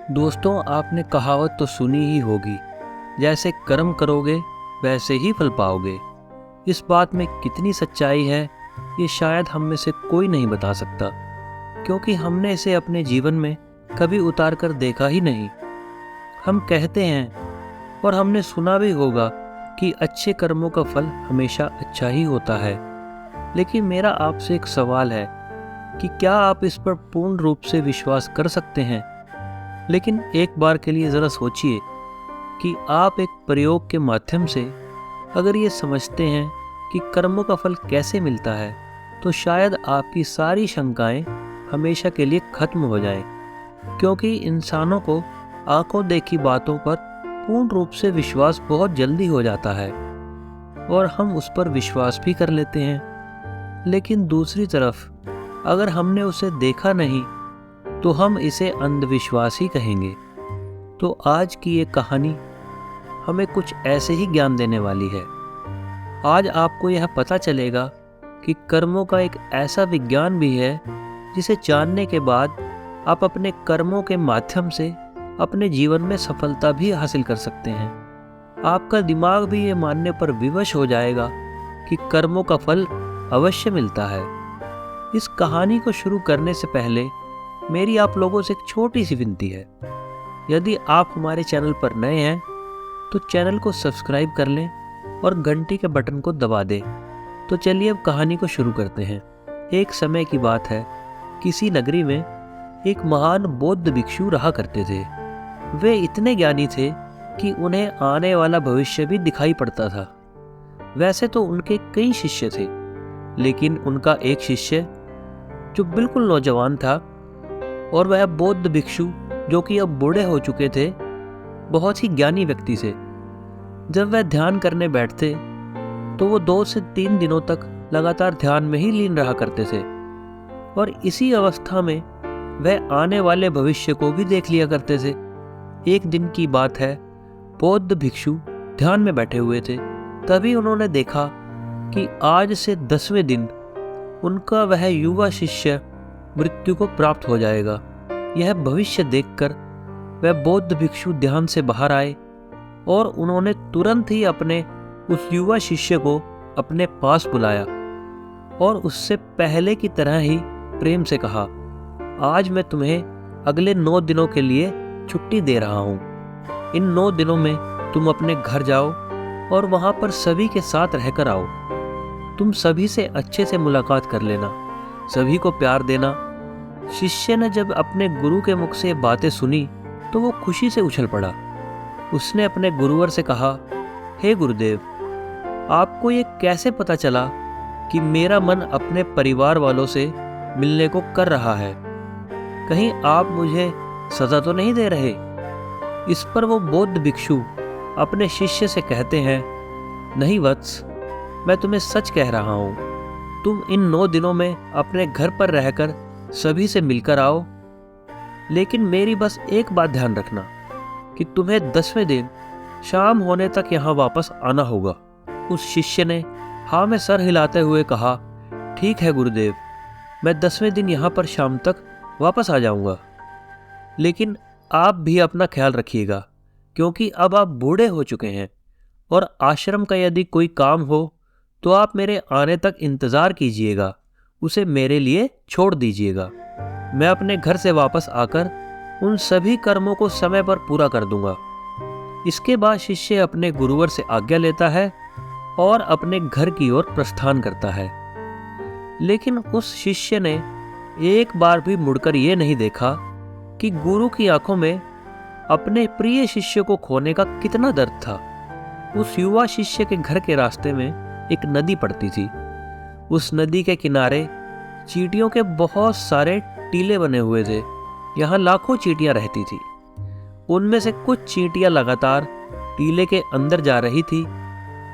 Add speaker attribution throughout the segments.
Speaker 1: दोस्तों, आपने कहावत तो सुनी ही होगी, जैसे कर्म करोगे वैसे ही फल पाओगे। इस बात में कितनी सच्चाई है, ये शायद हम में से कोई नहीं बता सकता, क्योंकि हमने इसे अपने जीवन में कभी उतार कर देखा ही नहीं। हम कहते हैं और हमने सुना भी होगा कि अच्छे कर्मों का फल हमेशा अच्छा ही होता है। लेकिन मेरा आपसे एक सवाल है कि क्या आप इस पर पूर्ण रूप से विश्वास कर सकते हैं? लेकिन एक बार के लिए ज़रा सोचिए कि आप एक प्रयोग के माध्यम से अगर ये समझते हैं कि कर्मों का फल कैसे मिलता है, तो शायद आपकी सारी शंकाएं हमेशा के लिए खत्म हो जाएं, क्योंकि इंसानों को आंखों देखी बातों पर पूर्ण रूप से विश्वास बहुत जल्दी हो जाता है और हम उस पर विश्वास भी कर लेते हैं। लेकिन दूसरी तरफ अगर हमने उसे देखा नहीं तो हम इसे अंधविश्वास ही कहेंगे। तो आज की ये कहानी हमें कुछ ऐसे ही ज्ञान देने वाली है। आज आपको यह पता चलेगा कि कर्मों का एक ऐसा विज्ञान भी है जिसे जानने के बाद आप अपने कर्मों के माध्यम से अपने जीवन में सफलता भी हासिल कर सकते हैं। आपका दिमाग भी ये मानने पर विवश हो जाएगा कि कर्मों का फल अवश्य मिलता है। इस कहानी को शुरू करने से पहले मेरी आप लोगों से एक छोटी सी विनती है। यदि आप हमारे चैनल पर नए हैं तो चैनल को सब्सक्राइब कर लें और घंटी के बटन को दबा दें। तो चलिए अब कहानी को शुरू करते हैं। एक समय की बात है, किसी नगरी में एक महान बौद्ध भिक्षु रहा करते थे। वे इतने ज्ञानी थे कि उन्हें आने वाला भविष्य भी दिखाई पड़ता था। वैसे तो उनके कई शिष्य थे, लेकिन उनका एक शिष्य जो बिल्कुल नौजवान था और वह बौद्ध भिक्षु जो कि अब बूढ़े हो चुके थे, बहुत ही ज्ञानी व्यक्ति थे। जब वह ध्यान करने बैठते तो वो 2 से 3 दिनों तक लगातार ध्यान में ही लीन रहा करते थे और इसी अवस्था में वह आने वाले भविष्य को भी देख लिया करते थे। एक दिन की बात है, बौद्ध भिक्षु ध्यान में बैठे हुए थे। तभी उन्होंने देखा कि आज से 10वें दिन उनका वह युवा शिष्य मृत्यु को प्राप्त हो जाएगा। यह भविष्य देखकर वह बौद्ध भिक्षु ध्यान से बाहर आए और उन्होंने तुरंत ही अपने उस युवा शिष्य को अपने पास बुलाया और उससे पहले की तरह ही प्रेम से कहा, आज मैं तुम्हें अगले 9 दिनों के लिए छुट्टी दे रहा हूँ। इन 9 दिनों में तुम अपने घर जाओ और वहाँ पर सभी के साथ रहकर आओ। तुम सभी से अच्छे से मुलाकात कर लेना, सभी को प्यार देना। शिष्य ने जब अपने गुरु के मुख से बातें सुनी तो वो खुशी से उछल पड़ा। उसने अपने गुरुवर से कहा, हे गुरुदेव, आपको ये कैसे पता चला कि मेरा मन अपने परिवार वालों से मिलने को कर रहा है? कहीं आप मुझे सजा तो नहीं दे रहे? इस पर वो बौद्ध भिक्षु अपने शिष्य से कहते हैं, नहीं वत्स, मैं तुम्हें सच कह रहा हूँ। तुम इन 9 दिनों में अपने घर पर रहकर सभी से मिलकर आओ, लेकिन मेरी बस एक बात ध्यान रखना कि तुम्हें 10वें दिन शाम होने तक यहाँ वापस आना होगा। उस शिष्य ने हाँ में सर हिलाते हुए कहा, ठीक है गुरुदेव, मैं 10वें दिन यहाँ पर शाम तक वापस आ जाऊँगा। लेकिन आप भी अपना ख्याल रखिएगा, क्योंकि अब आप बूढ़े हो चुके हैं और आश्रम का यदि कोई काम हो तो आप मेरे आने तक इंतज़ार कीजिएगा, उसे मेरे लिए छोड़ दीजिएगा। मैं अपने घर से वापस आकर उन सभी कर्मों को समय पर पूरा कर दूंगा। इसके बाद शिष्य अपने गुरुवर से आज्ञा लेता है और अपने घर की ओर प्रस्थान करता है। लेकिन उस शिष्य ने एक बार भी मुड़कर ये नहीं देखा कि गुरु की आंखों में अपने प्रिय शिष्य को खोने का कितना दर्द था। उस युवा शिष्य के घर के रास्ते में एक नदी पड़ती थी। उस नदी के किनारे चींटियों के बहुत सारे टीले बने हुए थे। यहाँ लाखों चींटियां रहती थी। उनमें से कुछ चींटियां लगातार टीले के अंदर जा रही थी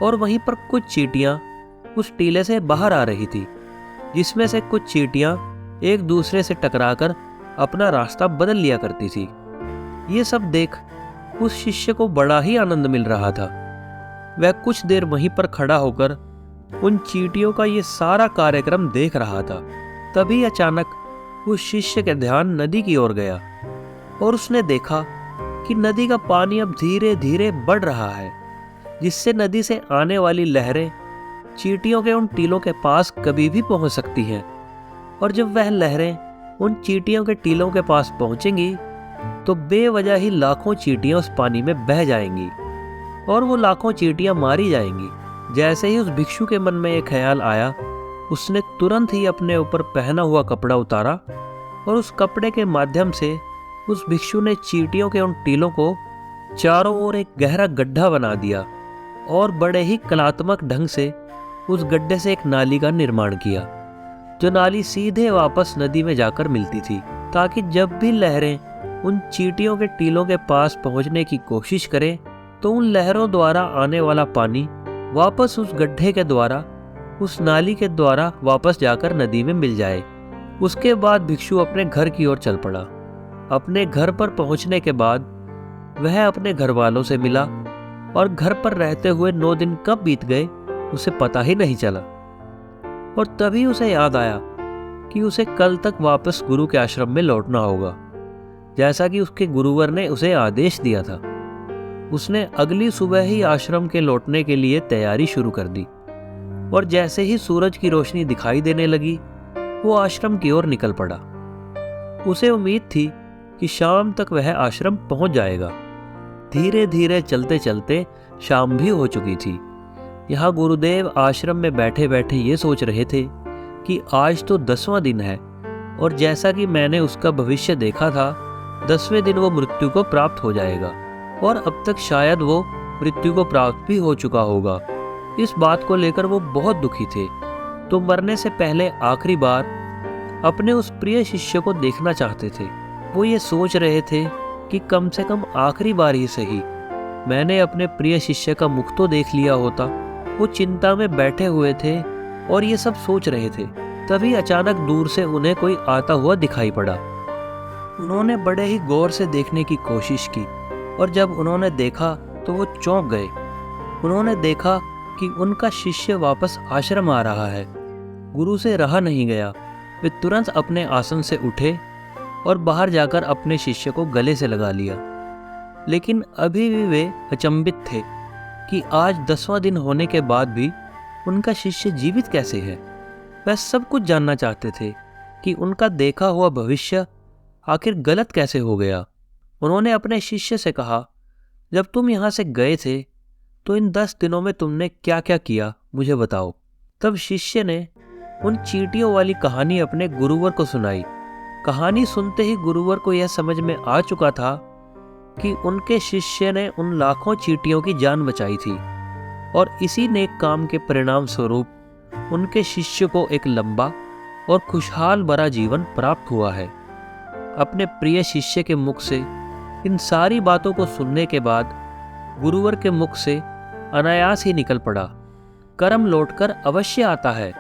Speaker 1: और वहीं पर कुछ चींटियां उस टीले से बाहर आ रही थी, जिसमें से कुछ चींटियां एक दूसरे से टकराकर अपना रास्ता बदल लिया करती थी। ये सब देख उस शिष्य को बड़ा ही आनंद मिल रहा था। वह कुछ देर वहीं पर खड़ा होकर उन चींटियों का ये सारा कार्यक्रम देख रहा था। तभी अचानक उस शिष्य का ध्यान नदी की ओर गया। और उसने देखा कि नदी का पानी अब धीरे धीरे बढ़ रहा है, जिससे नदी से आने वाली लहरें चींटियों के उन टीलों के पास कभी भी पहुंच सकती हैं। और जब वह लहरें उन चींटियों के टीलों के पास पहुंचेंगी तो बेवजह ही लाखों चींटियां उस पानी में बह जाएंगी और वो लाखों चींटियां मारी जाएंगी। जैसे ही उस भिक्षु के मन में ये ख्याल आया, उसने तुरंत ही अपने ऊपर पहना हुआ कपड़ा उतारा और उस कपड़े के माध्यम से उस भिक्षु ने चींटियों के उन टीलों को चारों ओर एक गहरा गड्ढा बना दिया और बड़े ही कलात्मक ढंग से उस गड्ढे से एक नाली का निर्माण किया, जो नाली सीधे वापस नदी में जाकर मिलती थी, ताकि जब भी लहरें उन चींटियों के टीलों के पास पहुंचने की कोशिश करें तो उन लहरों द्वारा आने वाला पानी वापस उस गड्ढे के द्वारा, उस नाली के द्वारा वापस जाकर नदी में मिल जाए। उसके बाद भिक्षु अपने घर की ओर चल पड़ा। अपने घर पर पहुंचने के बाद वह अपने घर वालों से मिला और घर पर रहते हुए 9 दिन कब बीत गए उसे पता ही नहीं चला। और तभी उसे याद आया कि उसे कल तक वापस गुरु के आश्रम में लौटना होगा, जैसा कि उसके गुरुवर ने उसे आदेश दिया था। उसने अगली सुबह ही आश्रम के लौटने के लिए तैयारी शुरू कर दी और जैसे ही सूरज की रोशनी दिखाई देने लगी, वो आश्रम की ओर निकल पड़ा। उसे उम्मीद थी कि शाम तक वह आश्रम पहुंच जाएगा। धीरे धीरे चलते चलते शाम भी हो चुकी थी। यहाँ गुरुदेव आश्रम में बैठे बैठे ये सोच रहे थे कि आज तो 10वां दिन है और जैसा कि मैंने उसका भविष्य देखा था, 10वें दिन वो मृत्यु को प्राप्त हो जाएगा और अब तक शायद वो मृत्यु को प्राप्त भी हो चुका होगा। इस बात को लेकर वो बहुत दुखी थे, तो मरने से पहले आखिरी बार अपने उस प्रिय शिष्य को देखना चाहते थे। वो ये सोच रहे थे कि कम से कम आखिरी बार ही सही मैंने अपने प्रिय शिष्य का मुख तो देख लिया होता। वो चिंता में बैठे हुए थे और ये सब सोच रहे थे। तभी अचानक दूर से उन्हें कोई आता हुआ दिखाई पड़ा। उन्होंने बड़े ही गौर से देखने की कोशिश की और जब उन्होंने देखा तो वो चौंक गए। उन्होंने देखा कि उनका शिष्य वापस आश्रम आ रहा है। गुरु से रहा नहीं गया, वे तुरंत अपने आसन से उठे और बाहर जाकर अपने शिष्य को गले से लगा लिया। लेकिन अभी भी वे अचंभित थे कि आज 10वां दिन होने के बाद भी उनका शिष्य जीवित कैसे है। वह सब कुछ जानना चाहते थे कि उनका देखा हुआ भविष्य आखिर गलत कैसे हो गया। उन्होंने अपने शिष्य से कहा, जब तुम यहाँ से गए थे तो इन 10 दिनों में तुमने क्या क्या किया, मुझे बताओ। तब शिष्य ने उन चींटियों वाली कहानी अपने गुरुवर को सुनाई। कहानी सुनते ही गुरुवर को यह समझ में आ चुका था कि उनके शिष्य ने उन लाखों चींटियों की जान बचाई थी और इसी नेक काम के परिणाम स्वरूप उनके शिष्य को एक लंबा और खुशहाल भरा जीवन प्राप्त हुआ है। अपने प्रिय शिष्य के मुख से इन सारी बातों को सुनने के बाद गुरुवर के मुख से अनायास ही निकल पड़ा, कर्म लौटकर अवश्य आता है।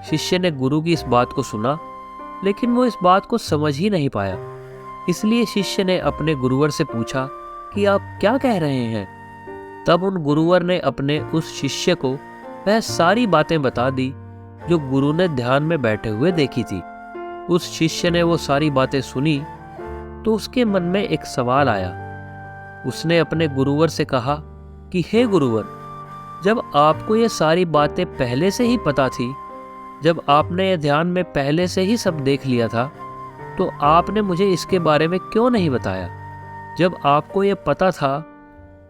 Speaker 1: शिष्य ने गुरु की इस बात को सुना, लेकिन वो इस बात को समझ ही नहीं पाया। इसलिए शिष्य ने अपने गुरुवर से पूछा कि आप क्या कह रहे हैं। तब उन गुरुवर ने अपने उस शिष्य को वह सारी बातें बता दी जो गुरु ने ध्यान में बैठे हुए देखी थी। उस शिष्य ने वो सारी बातें सुनी तो उसके मन में एक सवाल आया। उसने अपने गुरुवर से कहा कि हे गुरुवर, जब आपको ये सारी बातें पहले से ही पता थी, जब आपने ये ध्यान में पहले से ही सब देख लिया था, तो आपने मुझे इसके बारे में क्यों नहीं बताया। जब आपको ये पता था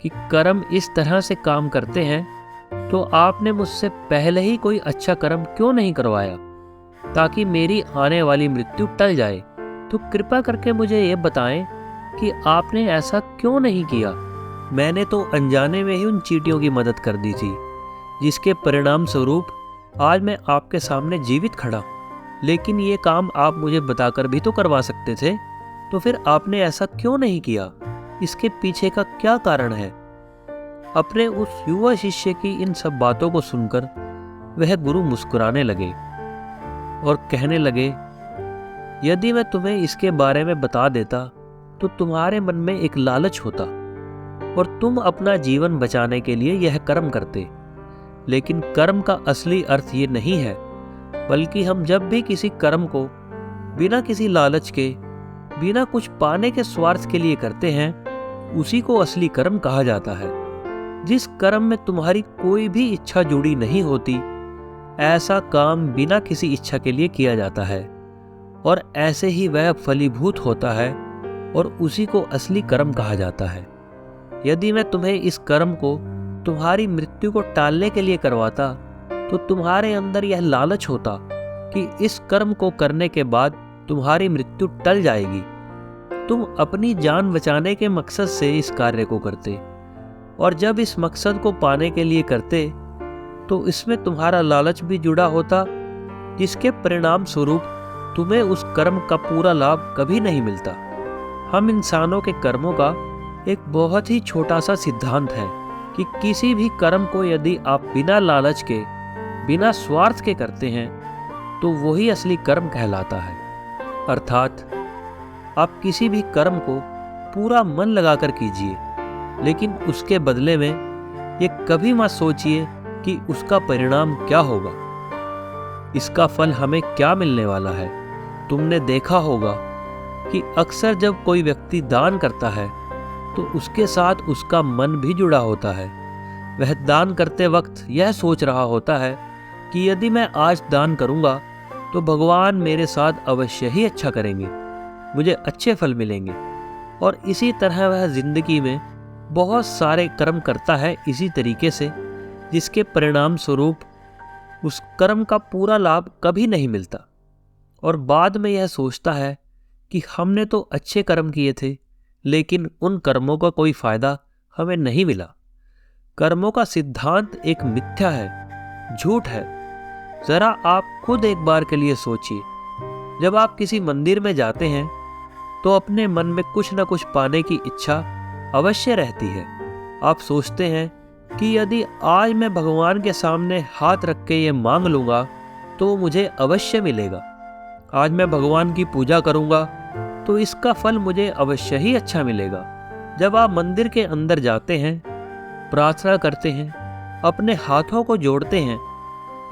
Speaker 1: कि कर्म इस तरह से काम करते हैं, तो आपने मुझसे पहले ही कोई अच्छा कर्म क्यों नहीं करवाया ताकि मेरी आने वाली मृत्यु टल जाए। तो कृपा करके मुझे ये बताएं कि आपने ऐसा क्यों नहीं किया। मैंने तो अनजाने में ही उन चींटियों की मदद कर दी थी, जिसके परिणाम स्वरूप आज मैं आपके सामने जीवित खड़ा। लेकिन ये काम आप मुझे बताकर भी तो करवा सकते थे, तो फिर आपने ऐसा क्यों नहीं किया। इसके पीछे का क्या कारण है। अपने उस युवा शिष्य की इन सब बातों को सुनकर वह गुरु मुस्कुराने लगे और कहने लगे, यदि मैं तुम्हें इसके बारे में बता देता तो तुम्हारे मन में एक लालच होता और तुम अपना जीवन बचाने के लिए यह कर्म करते। लेकिन कर्म का असली अर्थ ये नहीं है, बल्कि हम जब भी किसी कर्म को बिना किसी लालच के, बिना कुछ पाने के स्वार्थ के लिए करते हैं, उसी को असली कर्म कहा जाता है। जिस कर्म में तुम्हारी कोई भी इच्छा जुड़ी नहीं होती, ऐसा काम बिना किसी इच्छा के लिए किया जाता है, और ऐसे ही वह फलीभूत होता है और उसी को असली कर्म कहा जाता है। यदि मैं तुम्हें इस कर्म को तुम्हारी मृत्यु को टालने के लिए करवाता, तो तुम्हारे अंदर यह लालच होता कि इस कर्म को करने के बाद तुम्हारी मृत्यु टल जाएगी। तुम अपनी जान बचाने के मकसद से इस कार्य को करते, और जब इस मकसद को पाने के लिए करते तो इसमें तुम्हारा लालच भी जुड़ा होता, जिसके परिणाम स्वरूप तुम्हें उस कर्म का पूरा लाभ कभी नहीं मिलता। हम इंसानों के कर्मों का एक बहुत ही छोटा सा सिद्धांत है कि किसी भी कर्म को यदि आप बिना लालच के, बिना स्वार्थ के करते हैं, तो वही असली कर्म कहलाता है। अर्थात आप किसी भी कर्म को पूरा मन लगाकर कीजिए, लेकिन उसके बदले में ये कभी मत सोचिए कि उसका परिणाम क्या होगा, इसका फल हमें क्या मिलने वाला है। तुमने देखा होगा कि अक्सर जब कोई व्यक्ति दान करता है तो उसके साथ उसका मन भी जुड़ा होता है। वह दान करते वक्त यह सोच रहा होता है कि यदि मैं आज दान करूंगा तो भगवान मेरे साथ अवश्य ही अच्छा करेंगे, मुझे अच्छे फल मिलेंगे। और इसी तरह वह जिंदगी में बहुत सारे कर्म करता है इसी तरीके से, जिसके परिणाम स्वरूप उस कर्म का पूरा लाभ कभी नहीं मिलता, और बाद में यह सोचता है कि हमने तो अच्छे कर्म किए थे, लेकिन उन कर्मों का कोई फायदा हमें नहीं मिला। कर्मों का सिद्धांत एक मिथ्या है, झूठ है। जरा आप खुद एक बार के लिए सोचिए, जब आप किसी मंदिर में जाते हैं तो अपने मन में कुछ न कुछ पाने की इच्छा अवश्य रहती है। आप सोचते हैं कि यदि आज मैं भगवान के सामने हाथ रख के ये मांग लूँगा तो मुझे अवश्य मिलेगा। आज मैं भगवान की पूजा करूँगा तो इसका फल मुझे अवश्य ही अच्छा मिलेगा। जब आप मंदिर के अंदर जाते हैं, प्रार्थना करते हैं, अपने हाथों को जोड़ते हैं,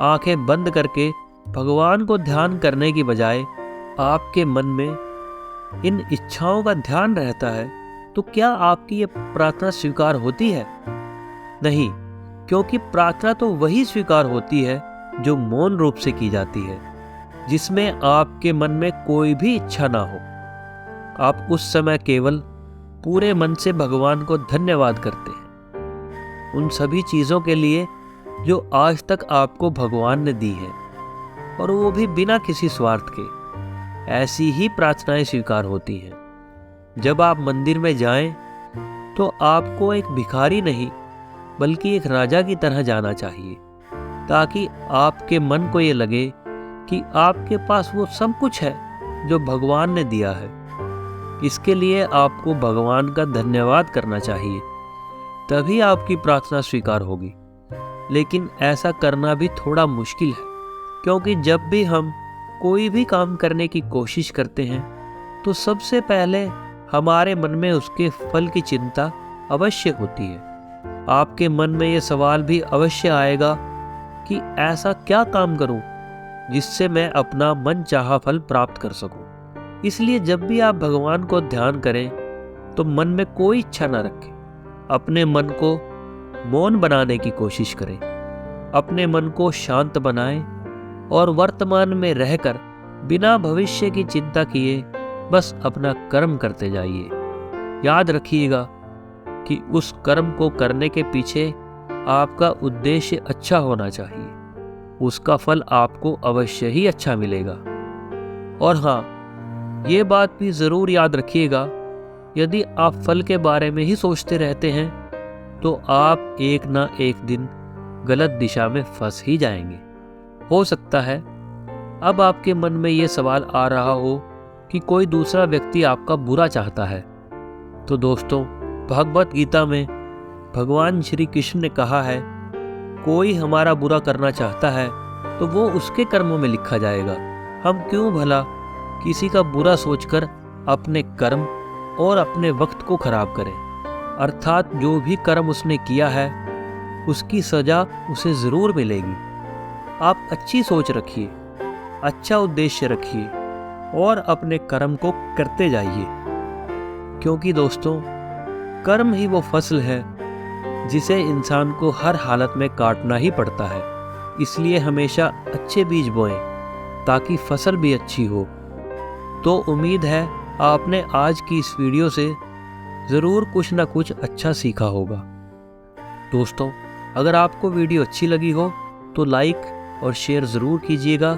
Speaker 1: आंखें बंद करके भगवान को ध्यान करने की बजाय आपके मन में इन इच्छाओं का ध्यान रहता है, तो क्या आपकी ये प्रार्थना स्वीकार होती है? नहीं, क्योंकि प्रार्थना तो वही स्वीकार होती है जो मौन रूप से की जाती है, जिसमें आपके मन में कोई भी इच्छा ना हो। आप उस समय केवल पूरे मन से भगवान को धन्यवाद करते हैं उन सभी चीज़ों के लिए जो आज तक आपको भगवान ने दी है, और वो भी बिना किसी स्वार्थ के। ऐसी ही प्रार्थनाएं स्वीकार होती हैं। जब आप मंदिर में जाएं तो आपको एक भिखारी नहीं बल्कि एक राजा की तरह जाना चाहिए, ताकि आपके मन को ये लगे कि आपके पास वो सब कुछ है जो भगवान ने दिया है। इसके लिए आपको भगवान का धन्यवाद करना चाहिए, तभी आपकी प्रार्थना स्वीकार होगी। लेकिन ऐसा करना भी थोड़ा मुश्किल है, क्योंकि जब भी हम कोई भी काम करने की कोशिश करते हैं तो सबसे पहले हमारे मन में उसके फल की चिंता अवश्य होती है। आपके मन में ये सवाल भी अवश्य आएगा कि ऐसा क्या काम करूं जिससे मैं अपना मनचाहा फल प्राप्त कर सकूं। इसलिए जब भी आप भगवान को ध्यान करें तो मन में कोई इच्छा न रखें। अपने मन को मौन बनाने की कोशिश करें, अपने मन को शांत बनाएं और वर्तमान में रहकर बिना भविष्य की चिंता किए बस अपना कर्म करते जाइए। याद रखिएगा कि उस कर्म को करने के पीछे आपका उद्देश्य अच्छा होना चाहिए, उसका फल आपको अवश्य ही अच्छा मिलेगा। और हाँ, ये बात भी ज़रूर याद रखिएगा, यदि आप फल के बारे में ही सोचते रहते हैं तो आप एक ना एक दिन गलत दिशा में फंस ही जाएंगे। हो सकता है अब आपके मन में ये सवाल आ रहा हो कि कोई दूसरा व्यक्ति आपका बुरा चाहता है। तो दोस्तों, भगवत गीता में भगवान श्री कृष्ण ने कहा है, कोई हमारा बुरा करना चाहता है तो वो उसके कर्मों में लिखा जाएगा। हम क्यों भला किसी का बुरा सोचकर अपने कर्म और अपने वक्त को खराब करें। अर्थात जो भी कर्म उसने किया है उसकी सजा उसे ज़रूर मिलेगी। आप अच्छी सोच रखिए, अच्छा उद्देश्य रखिए और अपने कर्म को करते जाइए, क्योंकि दोस्तों कर्म ही वो फसल है जिसे इंसान को हर हालत में काटना ही पड़ता है। इसलिए हमेशा अच्छे बीज बोएं ताकि फसल भी अच्छी हो। तो उम्मीद है आपने आज की इस वीडियो से ज़रूर कुछ ना कुछ अच्छा सीखा होगा। दोस्तों अगर आपको वीडियो अच्छी लगी हो तो लाइक और शेयर ज़रूर कीजिएगा,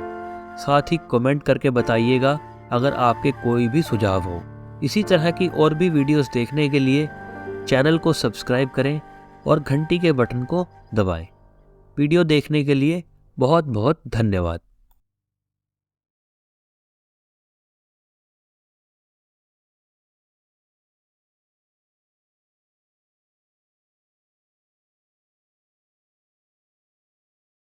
Speaker 1: साथ ही कमेंट करके बताइएगा अगर आपके कोई भी सुझाव हो। इसी तरह की और भी वीडियोस देखने के लिए चैनल को सब्सक्राइब करें और घंटी के बटन को दबाएं। वीडियो देखने के लिए बहुत बहुत धन्यवाद।